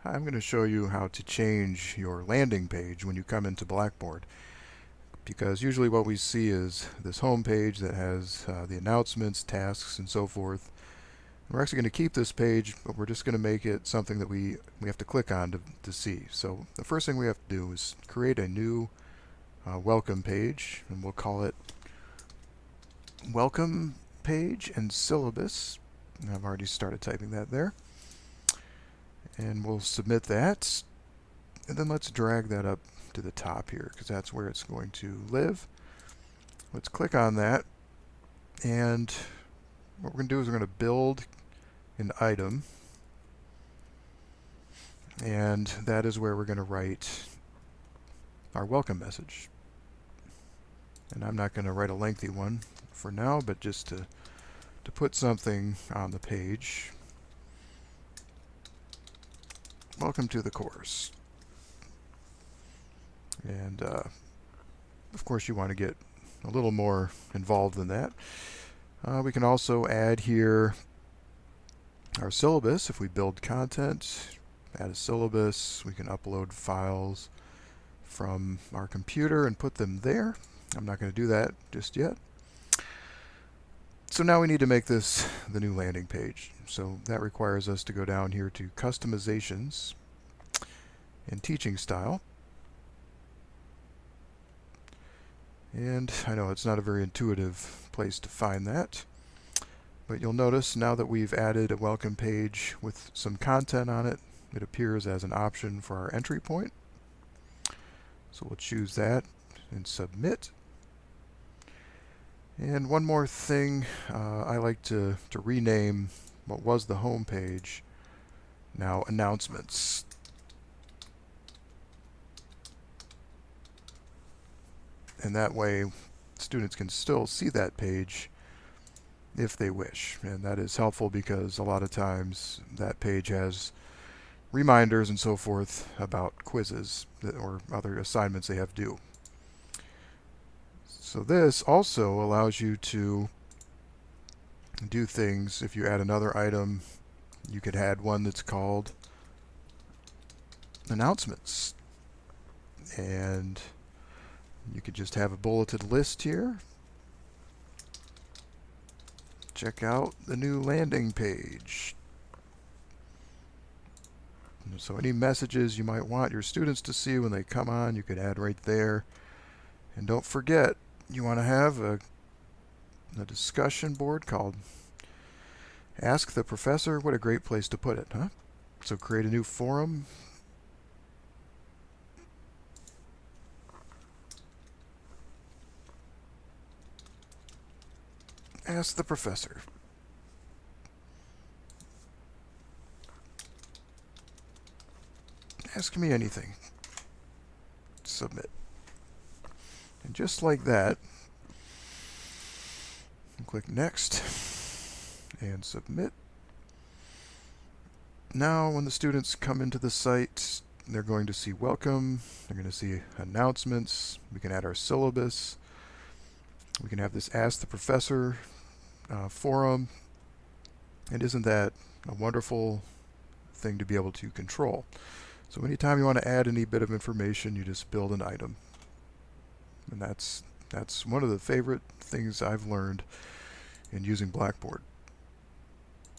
I'm going to show you how to change your landing page when you come into Blackboard, because usually what we see is this home page that has the announcements, tasks, and so forth. And we're actually going to keep this page, but we're just going to make it something that we have to click on to see. So the first thing we have to do is create a new welcome page, and we'll call it welcome page and syllabus. And I've already started typing that there. And we'll submit that, and then let's drag that up to the top here because that's where it's going to live. Let's click on that, and what we're going to do is we're going to build an item, and that is where we're going to write our welcome message. And I'm not going to write a lengthy one for now, but just to put something on the page. Welcome to the course. And of course you want to get a little more involved than that. We can also add here our syllabus. If we build content, add a syllabus, we can upload files from our computer and put them there. I'm not going to do that just yet. So now we need to make this the new landing page. So that requires us to go down here to customizations and teaching style. And I know it's not a very intuitive place to find that, but you'll notice now that we've added a welcome page with some content on it, it appears as an option for our entry point. So we'll choose that and submit. And one more thing, I like to rename what was the home page now announcements. And that way students can still see that page if they wish. And that is helpful because a lot of times that page has reminders and so forth about quizzes or other assignments they have due. So this also allows you to do things. If you add another item, you could add one that's called announcements, and you could just have a bulleted list here. Check out the new landing page. So any messages you might want your students to see when they come on, you could add right there. And don't forget, you want to have a discussion board called Ask the Professor. What a great place to put it, huh? So create a new forum. Ask the Professor. Ask me anything. Submit. And just like that, click Next and Submit. Now when the students come into the site, they're going to see welcome, they're going to see announcements, we can add our syllabus, we can have this Ask the Professor forum, and isn't that a wonderful thing to be able to control? So anytime you want to add any bit of information, you just build an item. And that's one of the favorite things I've learned in using Blackboard.